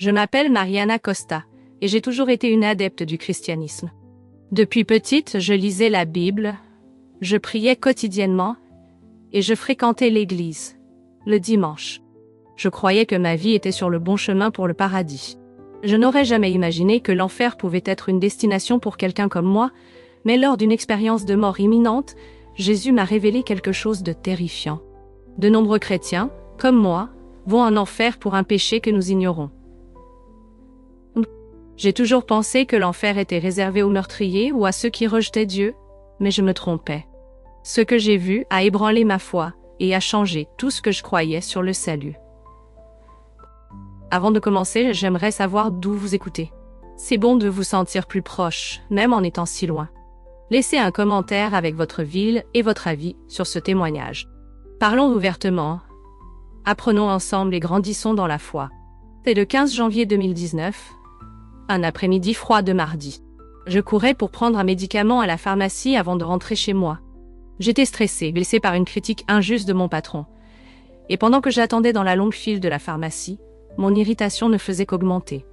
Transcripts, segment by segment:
Je m'appelle Mariana Costa et j'ai toujours été une adepte du christianisme. Depuis petite, je lisais la Bible, je priais quotidiennement et je fréquentais l'église, le dimanche. Je croyais que ma vie était sur le bon chemin pour le paradis. Je n'aurais jamais imaginé que l'enfer pouvait être une destination pour quelqu'un comme moi, mais lors d'une expérience de mort imminente, Jésus m'a révélé quelque chose de terrifiant. De nombreux chrétiens, comme moi, vont en enfer pour un péché que nous ignorons. J'ai toujours pensé que l'enfer était réservé aux meurtriers ou à ceux qui rejetaient Dieu, mais je me trompais. Ce que j'ai vu a ébranlé ma foi et a changé tout ce que je croyais sur le salut. Avant de commencer, j'aimerais savoir d'où vous écoutez. C'est bon de vous sentir plus proche, même en étant si loin. Laissez un commentaire avec votre ville et votre avis sur ce témoignage. Parlons ouvertement, apprenons ensemble et grandissons dans la foi. C'est le 15 janvier 2019, un après-midi froid de mardi. Je courais pour prendre un médicament à la pharmacie avant de rentrer chez moi. J'étais stressée, blessée par une critique injuste de mon patron. Et pendant que j'attendais dans la longue file de la pharmacie, mon irritation ne faisait qu'augmenter.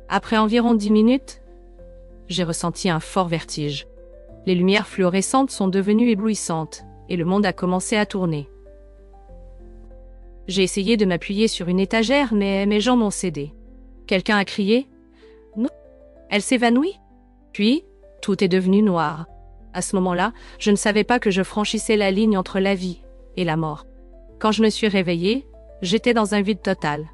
Après environ 10 minutes, j'ai ressenti un fort vertige. Les lumières fluorescentes sont devenues éblouissantes et le monde a commencé à tourner. J'ai essayé de m'appuyer sur une étagère, mais mes jambes m'ont cédé. Quelqu'un a crié « Non !» Elle s'évanouit. Puis, tout est devenu noir. À ce moment-là, je ne savais pas que je franchissais la ligne entre la vie et la mort. Quand je me suis réveillée, j'étais dans un vide total.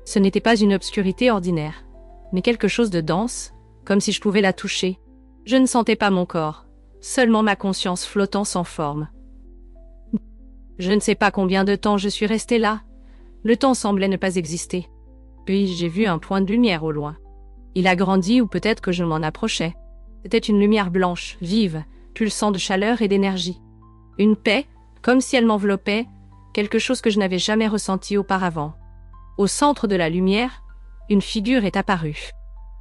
Ce n'était pas une obscurité ordinaire, mais quelque chose de dense, comme si je pouvais la toucher. Je ne sentais pas mon corps, seulement ma conscience flottant sans forme. Je ne sais pas combien de temps je suis restée là. Le temps semblait ne pas exister. Puis j'ai vu un point de lumière au loin. Il a grandi ou peut-être que je m'en approchais. C'était une lumière blanche, vive, pulsant de chaleur et d'énergie. Une paix, comme si elle m'enveloppait, quelque chose que je n'avais jamais ressenti auparavant. Au centre de la lumière, une figure est apparue.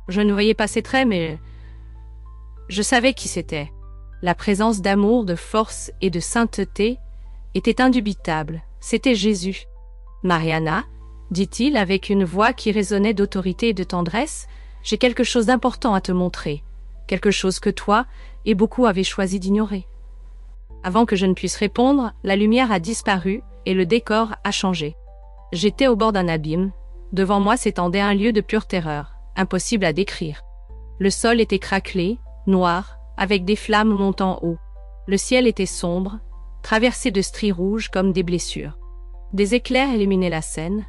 Je ne voyais pas ses traits, mais je savais qui c'était. La présence d'amour, de force et de sainteté était indubitable. C'était Jésus. « Mariana », dit-il avec une voix qui résonnait d'autorité et de tendresse, « j'ai quelque chose d'important à te montrer, quelque chose que toi et beaucoup avaient choisi d'ignorer. » Avant que je ne puisse répondre, la lumière a disparu et le décor a changé. J'étais au bord d'un abîme. Devant moi s'étendait un lieu de pure terreur, impossible à décrire. Le sol était craquelé, noir, avec des flammes montant haut. Le ciel était sombre, traversé de stries rouges comme des blessures. Des éclairs illuminaient la scène,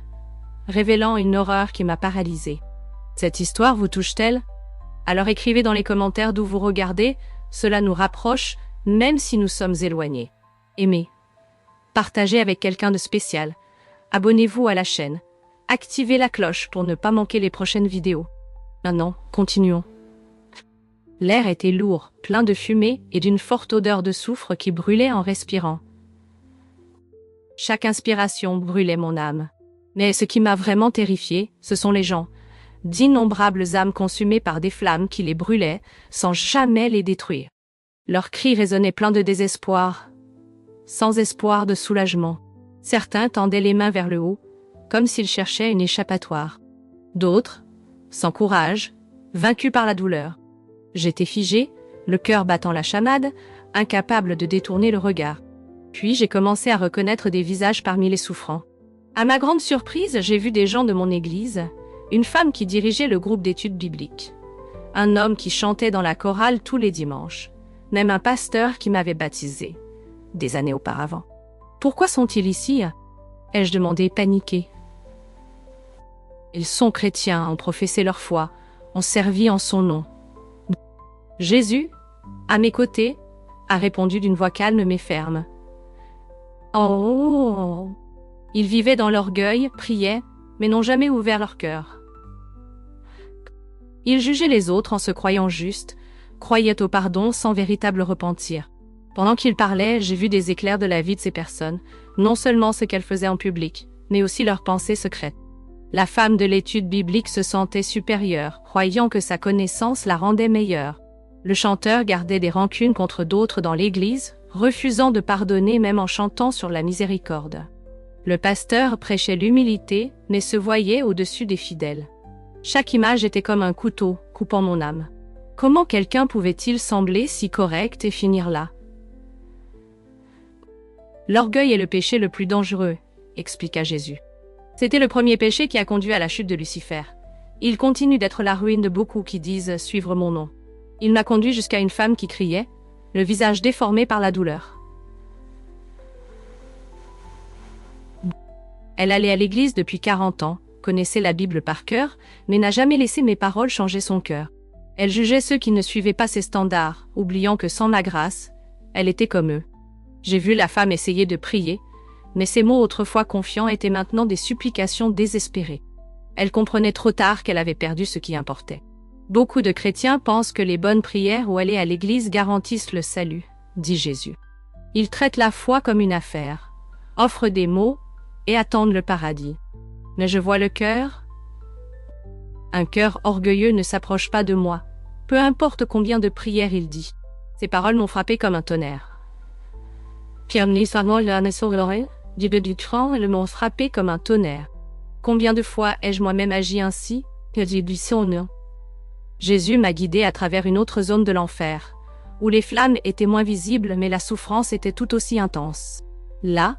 révélant une horreur qui m'a paralysée. Cette histoire vous touche-t-elle? Alors écrivez dans les commentaires d'où vous regardez, cela nous rapproche, même si nous sommes éloignés. Aimez. Partagez avec quelqu'un de spécial. Abonnez-vous à la chaîne. Activez la cloche pour ne pas manquer les prochaines vidéos. Maintenant, continuons. L'air était lourd, plein de fumée et d'une forte odeur de soufre qui brûlait en respirant. Chaque inspiration brûlait mon âme. Mais ce qui m'a vraiment terrifiée, ce sont les gens. D'innombrables âmes consumées par des flammes qui les brûlaient, sans jamais les détruire. Leurs cris résonnaient pleins de désespoir, sans espoir de soulagement. Certains tendaient les mains vers le haut, comme s'ils cherchaient une échappatoire. D'autres, sans courage, vaincus par la douleur. J'étais figée, le cœur battant la chamade, incapable de détourner le regard. Puis j'ai commencé à reconnaître des visages parmi les souffrants. À ma grande surprise, j'ai vu des gens de mon église, une femme qui dirigeait le groupe d'études bibliques, un homme qui chantait dans la chorale tous les dimanches, même un pasteur qui m'avait baptisé, des années auparavant. Pourquoi sont-ils ici? Ai-je demandé, paniquée. Ils sont chrétiens, ont professé leur foi, ont servi en son nom. Jésus, à mes côtés, a répondu d'une voix calme mais ferme. Oh! Ils vivaient dans l'orgueil, priaient, mais n'ont jamais ouvert leur cœur. Ils jugeaient les autres en se croyant justes, croyaient au pardon sans véritable repentir. Pendant qu'ils parlaient, j'ai vu des éclairs de la vie de ces personnes, non seulement ce qu'elles faisaient en public, mais aussi leurs pensées secrètes. La femme de l'étude biblique se sentait supérieure, croyant que sa connaissance la rendait meilleure. Le chanteur gardait des rancunes contre d'autres dans l'église, refusant de pardonner même en chantant sur la miséricorde. Le pasteur prêchait l'humilité, mais se voyait au-dessus des fidèles. Chaque image était comme un couteau, coupant mon âme. Comment quelqu'un pouvait-il sembler si correct et finir là? L'orgueil est le péché le plus dangereux, expliqua Jésus. C'était le premier péché qui a conduit à la chute de Lucifer. Il continue d'être la ruine de beaucoup qui disent « suivre mon nom ». Il m'a conduit jusqu'à une femme qui criait, le visage déformé par la douleur. Elle allait à l'église depuis 40 ans, connaissait la Bible par cœur, mais n'a jamais laissé mes paroles changer son cœur. Elle jugeait ceux qui ne suivaient pas ses standards, oubliant que sans ma grâce, elle était comme eux. J'ai vu la femme essayer de prier, mais ses mots autrefois confiants étaient maintenant des supplications désespérées. Elle comprenait trop tard qu'elle avait perdu ce qui importait. Beaucoup de chrétiens pensent que les bonnes prières ou aller à l'église garantissent le salut, dit Jésus. Ils traitent la foi comme une affaire, offrent des mots et attendent le paradis. Mais je vois le cœur. Un cœur orgueilleux ne s'approche pas de moi, peu importe combien de prières il dit. Ces paroles m'ont frappé comme un tonnerre. Pierre elles m'ont frappé comme un tonnerre. Combien de fois ai-je moi-même agi ainsi? Jésus m'a guidé à travers une autre zone de l'enfer, où les flammes étaient moins visibles mais la souffrance était tout aussi intense. Là,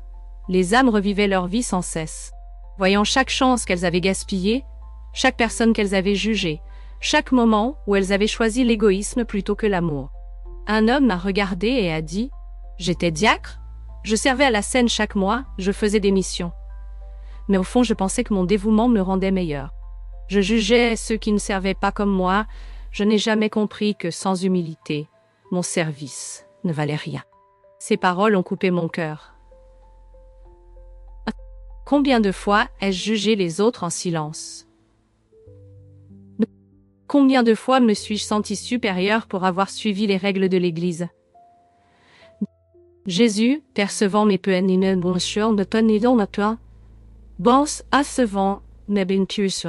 les âmes revivaient leur vie sans cesse, voyant chaque chance qu'elles avaient gaspillée, chaque personne qu'elles avaient jugée, chaque moment où elles avaient choisi l'égoïsme plutôt que l'amour. Un homme m'a regardé et a dit « J'étais diacre, je servais à la scène chaque mois, je faisais des missions. Mais au fond, je pensais que mon dévouement me rendait meilleur. Je jugeais ceux qui ne servaient pas comme moi, je n'ai jamais compris que sans humilité, mon service ne valait rien. » Ces paroles ont coupé mon cœur. Combien de fois ai-je jugé les autres en silence? Combien de fois me suis-je senti supérieur pour avoir suivi les règles de l'Église? Jésus, percevant mes peines et mes bonheurs, me tenait dans ma toi. Pense à ce vent, mes bentus.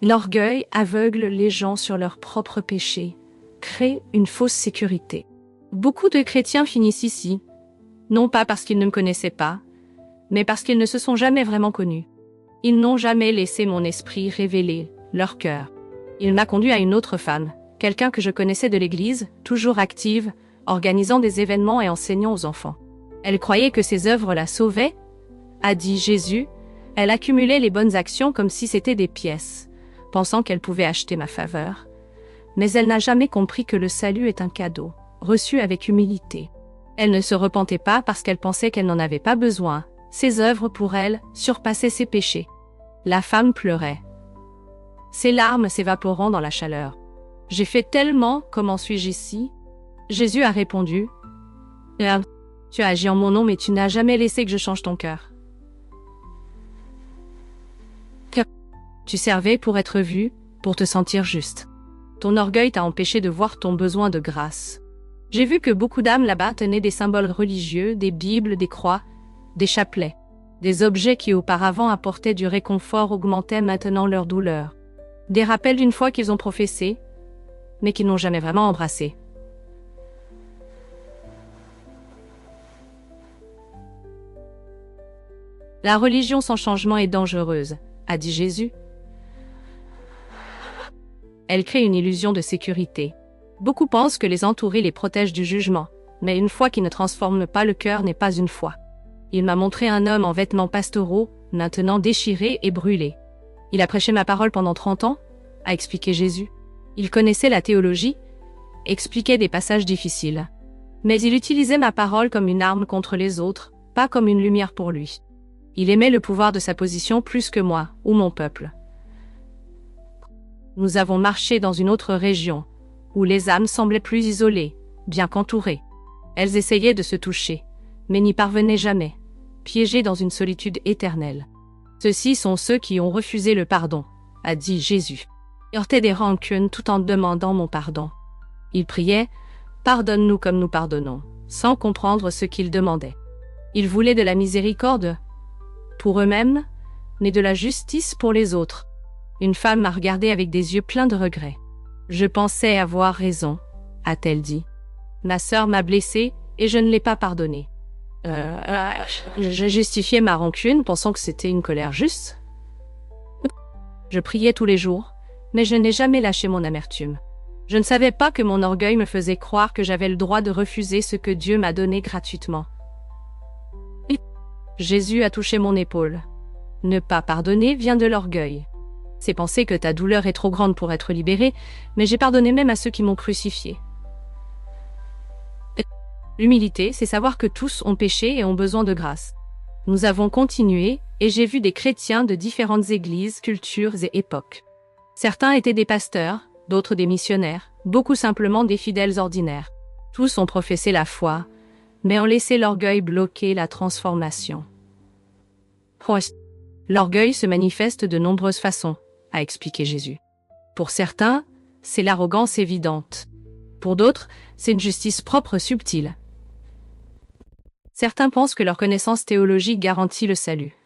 L'orgueil aveugle les gens sur leurs propres péchés, crée une fausse sécurité. Beaucoup de chrétiens finissent ici, non pas parce qu'ils ne me connaissaient pas, mais parce qu'ils ne se sont jamais vraiment connus. Ils n'ont jamais laissé mon esprit révéler leur cœur. Il m'a conduit à une autre femme, quelqu'un que je connaissais de l'église, toujours active, organisant des événements et enseignant aux enfants. Elle croyait que ses œuvres la sauvaient, a dit Jésus. Elle accumulait les bonnes actions comme si c'était des pièces, pensant qu'elle pouvait acheter ma faveur. Mais elle n'a jamais compris que le salut est un cadeau, reçu avec humilité. Elle ne se repentait pas parce qu'elle pensait qu'elle n'en avait pas besoin. Ses œuvres pour elle surpassaient ses péchés. La femme pleurait, ses larmes s'évaporant dans la chaleur. J'ai fait tellement, comment suis-je ici? Jésus a répondu, tu as agi en mon nom mais tu n'as jamais laissé que je change ton cœur. Tu servais pour être vu, pour te sentir juste. Ton orgueil t'a empêché de voir ton besoin de grâce. J'ai vu que beaucoup d'âmes là-bas tenaient des symboles religieux, des bibles, des croix, des chapelets. Des objets qui auparavant apportaient du réconfort augmentaient maintenant leur douleur. Des rappels d'une foi qu'ils ont professée, mais qu'ils n'ont jamais vraiment embrassée. La religion sans changement est dangereuse, a dit Jésus. Elle crée une illusion de sécurité. Beaucoup pensent que les entourer les protège du jugement, mais une foi qui ne transforme pas le cœur n'est pas une foi. Il m'a montré un homme en vêtements pastoraux, maintenant déchiré et brûlé. Il a prêché ma parole pendant 30 ans, a expliqué Jésus. Il connaissait la théologie, expliquait des passages difficiles. Mais il utilisait ma parole comme une arme contre les autres, pas comme une lumière pour lui. Il aimait le pouvoir de sa position plus que moi, ou mon peuple. Nous avons marché dans une autre région, où les âmes semblaient plus isolées, bien qu'entourées. Elles essayaient de se toucher, mais n'y parvenaient jamais, piégées dans une solitude éternelle. Ceux-ci sont ceux qui ont refusé le pardon, a dit Jésus. Ils heurtaient des rancunes tout en demandant mon pardon. Ils priaient « Pardonne-nous comme nous pardonnons », sans comprendre ce qu'ils demandaient. Ils voulaient de la miséricorde pour eux-mêmes, mais de la justice pour les autres. Une femme m'a regardé avec des yeux pleins de regrets. « Je pensais avoir raison », a-t-elle dit. « Ma sœur m'a blessée et je ne l'ai pas pardonnée. J'ai justifié ma rancune, pensant que c'était une colère juste. Je priais tous les jours, mais je n'ai jamais lâché mon amertume. Je ne savais pas que mon orgueil me faisait croire que j'avais le droit de refuser ce que Dieu m'a donné gratuitement. Jésus a touché mon épaule. Ne pas pardonner vient de l'orgueil. C'est penser que ta douleur est trop grande pour être libérée, mais j'ai pardonné même à ceux qui m'ont crucifié. L'humilité, c'est savoir que tous ont péché et ont besoin de grâce. Nous avons continué, et j'ai vu des chrétiens de différentes églises, cultures et époques. Certains étaient des pasteurs, d'autres des missionnaires, beaucoup simplement des fidèles ordinaires. Tous ont professé la foi, mais ont laissé l'orgueil bloquer la transformation. L'orgueil se manifeste de nombreuses façons, a expliqué Jésus. Pour certains, c'est l'arrogance évidente. Pour d'autres, c'est une justice propre subtile. Certains pensent que leur connaissance théologique garantit le salut.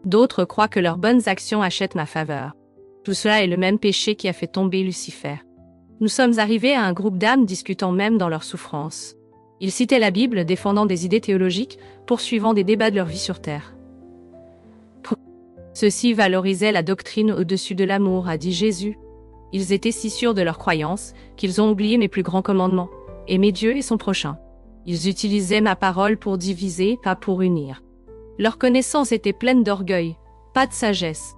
D'autres croient que leurs bonnes actions achètent ma faveur. Tout cela est le même péché qui a fait tomber Lucifer. Nous sommes arrivés à un groupe d'âmes discutant même dans leur souffrance. Ils citaient la Bible, défendant des idées théologiques, poursuivant des débats de leur vie sur terre. Ceux-ci valorisaient la doctrine au-dessus de l'amour, a dit Jésus. Ils étaient si sûrs de leur croyance qu'ils ont oublié mes plus grands commandements, aimer Dieu et son prochain. Ils utilisaient ma parole pour diviser, pas pour unir. Leur connaissance était pleine d'orgueil, pas de sagesse.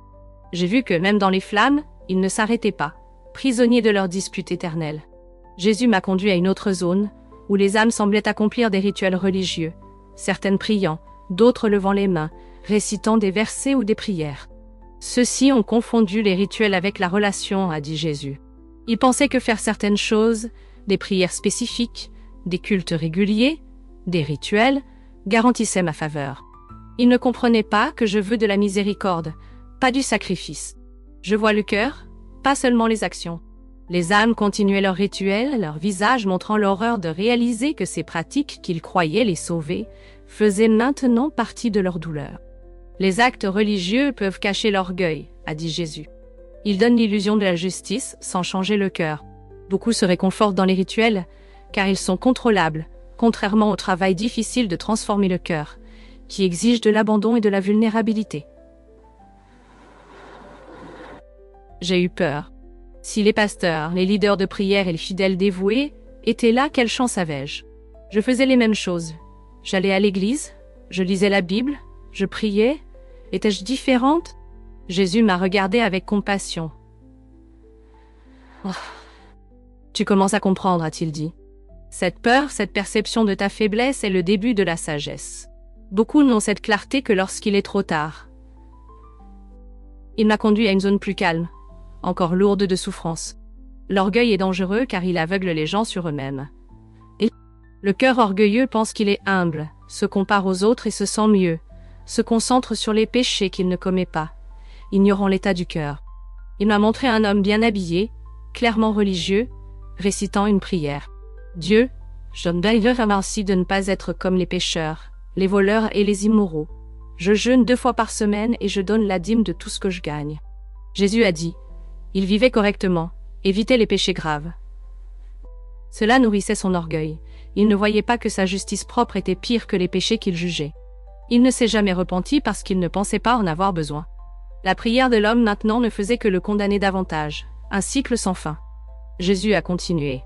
J'ai vu que même dans les flammes, ils ne s'arrêtaient pas, prisonniers de leur dispute éternelle. Jésus m'a conduit à une autre zone, où les âmes semblaient accomplir des rituels religieux, certaines priant, d'autres levant les mains, récitant des versets ou des prières. Ceux-ci ont confondu les rituels avec la relation, a dit Jésus. Ils pensaient que faire certaines choses, des prières spécifiques, des cultes réguliers, des rituels, garantissaient ma faveur. Ils ne comprenaient pas que je veux de la miséricorde, pas du sacrifice. Je vois le cœur, pas seulement les actions. Les âmes continuaient leurs rituels, leur visage montrant l'horreur de réaliser que ces pratiques qu'ils croyaient les sauver faisaient maintenant partie de leur douleur. Les actes religieux peuvent cacher l'orgueil, a dit Jésus. Ils donnent l'illusion de la justice sans changer le cœur. Beaucoup se réconfortent dans les rituels, car ils sont contrôlables, contrairement au travail difficile de transformer le cœur, qui exige de l'abandon et de la vulnérabilité. J'ai eu peur. Si les pasteurs, les leaders de prière et les fidèles dévoués étaient là, quelle chance avais-je? Je faisais les mêmes choses. J'allais à l'église, je lisais la Bible, je priais. Étais-je différente? Jésus m'a regardée avec compassion. Oh. Tu commences à comprendre, a-t-il dit. Cette peur, cette perception de ta faiblesse est le début de la sagesse. Beaucoup n'ont cette clarté que lorsqu'il est trop tard. Il m'a conduit à une zone plus calme, encore lourde de souffrance. L'orgueil est dangereux car il aveugle les gens sur eux-mêmes. Et le cœur orgueilleux pense qu'il est humble, se compare aux autres et se sent mieux, se concentre sur les péchés qu'il ne commet pas, ignorant l'état du cœur. Il m'a montré un homme bien habillé, clairement religieux, récitant une prière. Dieu, je me donne ainsi de ne pas être comme les pécheurs, les voleurs et les immoraux. Je jeûne 2 fois par semaine et je donne la dîme de tout ce que je gagne. Jésus a dit, il vivait correctement, évitait les péchés graves. Cela nourrissait son orgueil. Il ne voyait pas que sa justice propre était pire que les péchés qu'il jugeait. Il ne s'est jamais repenti parce qu'il ne pensait pas en avoir besoin. La prière de l'homme maintenant ne faisait que le condamner davantage, un cycle sans fin. Jésus a continué.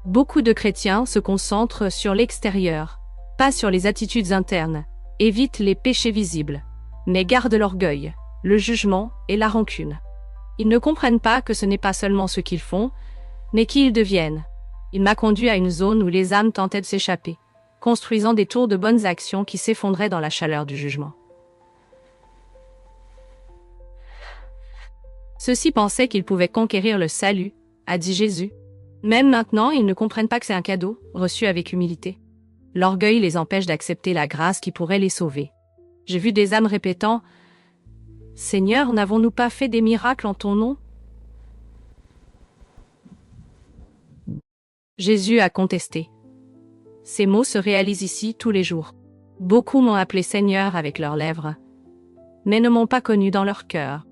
Beaucoup de chrétiens se concentrent sur l'extérieur, pas sur les attitudes internes, évitent les péchés visibles, mais gardent l'orgueil, le jugement et la rancune. Ils ne comprennent pas que ce n'est pas seulement ce qu'ils font, mais qui ils deviennent. Il m'a conduit à une zone où les âmes tentaient de s'échapper, construisant des tours de bonnes actions qui s'effondraient dans la chaleur du jugement. Ceux-ci pensaient qu'ils pouvaient conquérir le salut, a dit Jésus. Même maintenant, ils ne comprennent pas que c'est un cadeau, reçu avec humilité. L'orgueil les empêche d'accepter la grâce qui pourrait les sauver. J'ai vu des âmes répétant « Seigneur, n'avons-nous pas fait des miracles en ton nom ?» Jésus a contesté. Ces mots se réalisent ici tous les jours. Beaucoup m'ont appelé Seigneur avec leurs lèvres, mais ne m'ont pas connu dans leur cœur.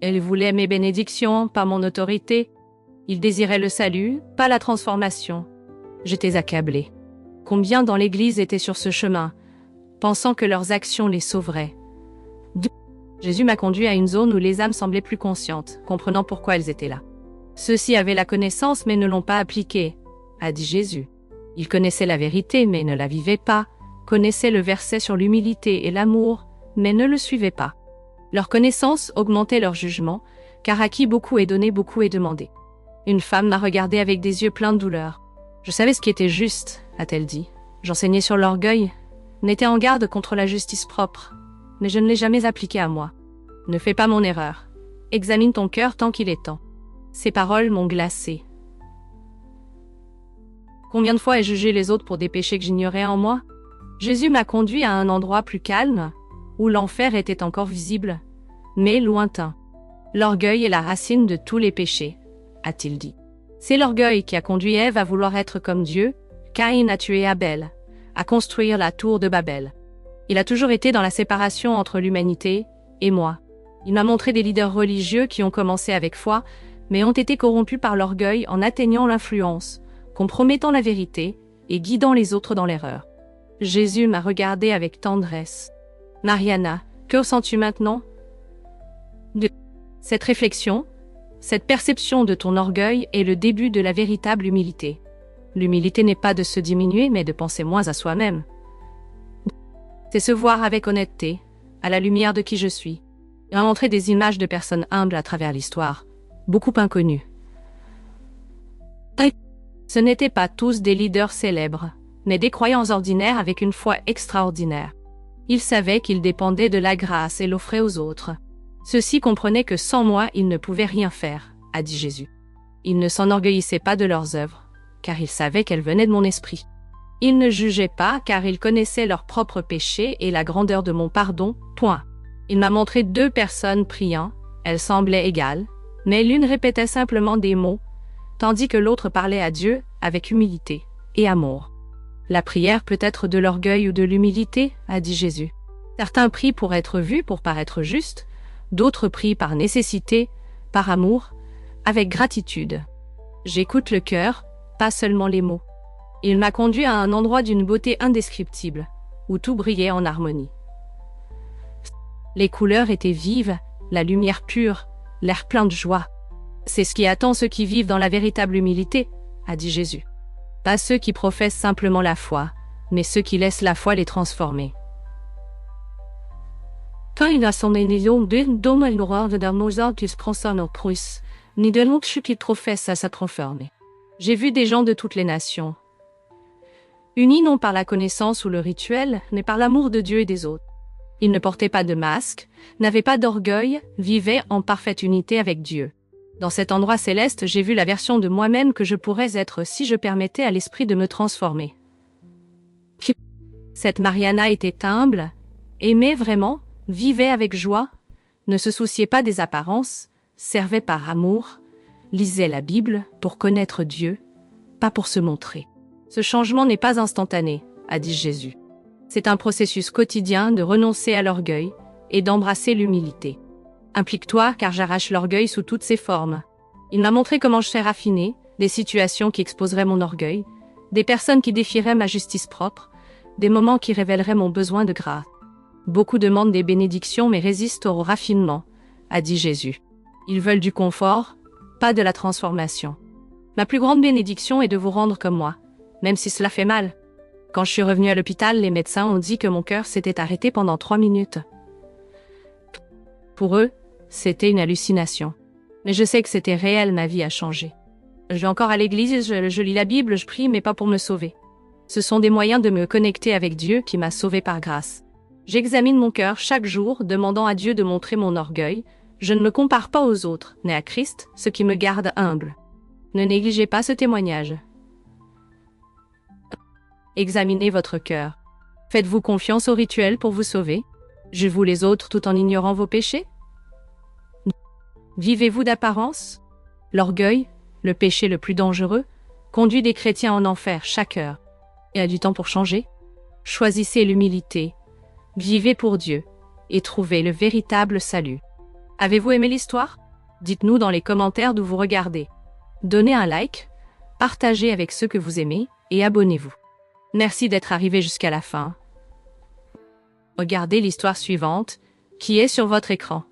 Ils voulaient mes bénédictions, pas mon autorité. Ils désiraient le salut, pas la transformation. J'étais accablé. Combien dans l'Église étaient sur ce chemin, pensant que leurs actions les sauveraient. Jésus m'a conduit à une zone où les âmes semblaient plus conscientes, comprenant pourquoi elles étaient là. Ceux-ci avaient la connaissance mais ne l'ont pas appliquée, a dit Jésus. Ils connaissaient la vérité mais ne la vivaient pas, connaissaient le verset sur l'humilité et l'amour, mais ne le suivaient pas. Leur connaissance augmentait leur jugement, car à qui beaucoup est donné, beaucoup est demandé. Une femme m'a regardé avec des yeux pleins de douleur. Je savais ce qui était juste, a-t-elle dit. J'enseignais sur l'orgueil, n'étais en garde contre la justice propre, mais je ne l'ai jamais appliquée à moi. Ne fais pas mon erreur. Examine ton cœur tant qu'il est temps. Ces paroles m'ont glacée. Combien de fois ai-je jugé les autres pour des péchés que j'ignorais en moi? Jésus m'a conduit à un endroit plus calme, où l'enfer était encore visible, mais lointain. L'orgueil est la racine de tous les péchés, a-t-il dit. C'est l'orgueil qui a conduit Ève à vouloir être comme Dieu. Caïn a tué Abel, à construire la tour de Babel. Il a toujours été dans la séparation entre l'humanité et moi. Il m'a montré des leaders religieux qui ont commencé avec foi, mais ont été corrompus par l'orgueil en atteignant l'influence, compromettant la vérité et guidant les autres dans l'erreur. Jésus m'a regardé avec tendresse. Mariana, que ressens-tu maintenant? Cette réflexion, cette perception de ton orgueil est le début de la véritable humilité. L'humilité n'est pas de se diminuer, mais de penser moins à soi-même. C'est se voir avec honnêteté, à la lumière de qui je suis. Il m'a montré des images de personnes humbles à travers l'histoire, beaucoup inconnues. Ce n'étaient pas tous des leaders célèbres, mais des croyants ordinaires avec une foi extraordinaire. Ils savaient qu'ils dépendaient de la grâce et l'offraient aux autres. Ceux-ci comprenaient que sans moi, ils ne pouvaient rien faire, a dit Jésus. Ils ne s'enorgueillissaient pas de leurs œuvres, car ils savaient qu'elles venaient de mon esprit. Ils ne jugeaient pas, car ils connaissaient leurs propres péchés et la grandeur de mon pardon, point. Il m'a montré 2 personnes priant, elles semblaient égales, mais l'une répétait simplement des mots, tandis que l'autre parlait à Dieu avec humilité et amour. La prière peut être de l'orgueil ou de l'humilité, a dit Jésus. Certains prient pour être vus, pour paraître justes, d'autres prient par nécessité, par amour, avec gratitude. J'écoute le cœur, pas seulement les mots. Il m'a conduit à un endroit d'une beauté indescriptible, où tout brillait en harmonie. Les couleurs étaient vives, la lumière pure, l'air plein de joie. C'est ce qui attend ceux qui vivent dans la véritable humilité, a dit Jésus. Pas ceux qui professent simplement la foi, mais ceux qui laissent la foi les transformer. Quand il a son énion de donner l'horreur de Mozart qui se concerne en Prusse, ni de l'autre qui professe à sa transformer. J'ai vu des gens de toutes les nations, unis non par la connaissance ou le rituel, mais par l'amour de Dieu et des autres. Ils ne portaient pas de masque, n'avaient pas d'orgueil, vivaient en parfaite unité avec Dieu. Dans cet endroit céleste, j'ai vu la version de moi-même que je pourrais être si je permettais à l'esprit de me transformer. Cette Mariana était humble, aimait vraiment, vivait avec joie, ne se souciait pas des apparences, servait par amour, lisait la Bible pour connaître Dieu, pas pour se montrer. Ce changement n'est pas instantané, a dit Jésus. C'est un processus quotidien de renoncer à l'orgueil et d'embrasser l'humilité. Implique-toi, car j'arrache l'orgueil sous toutes ses formes. Il m'a montré comment je serais raffiné, des situations qui exposeraient mon orgueil, des personnes qui défieraient ma justice propre, des moments qui révéleraient mon besoin de grâce. Beaucoup demandent des bénédictions mais résistent au raffinement, a dit Jésus. Ils veulent du confort, pas de la transformation. Ma plus grande bénédiction est de vous rendre comme moi, même si cela fait mal. Quand je suis revenue à l'hôpital, les médecins ont dit que mon cœur s'était arrêté pendant 3 minutes. Pour eux, c'était une hallucination. Mais je sais que c'était réel, ma vie a changé. Je vais encore à l'église, je lis la Bible, je prie, mais pas pour me sauver. Ce sont des moyens de me connecter avec Dieu qui m'a sauvé par grâce. J'examine mon cœur chaque jour, demandant à Dieu de montrer mon orgueil. Je ne me compare pas aux autres, mais à Christ, ce qui me garde humble. Ne négligez pas ce témoignage. Examinez votre cœur. Faites-vous confiance au rituel pour vous sauver? Jugez-vous les autres tout en ignorant vos péchés? Vivez-vous d'apparence? L'orgueil, le péché le plus dangereux, conduit des chrétiens en enfer chaque heure. Il y a du temps pour changer? Choisissez l'humilité, vivez pour Dieu, et trouvez le véritable salut. Avez-vous aimé l'histoire? Dites-nous dans les commentaires d'où vous regardez. Donnez un like, partagez avec ceux que vous aimez, et abonnez-vous. Merci d'être arrivé jusqu'à la fin. Regardez l'histoire suivante, qui est sur votre écran.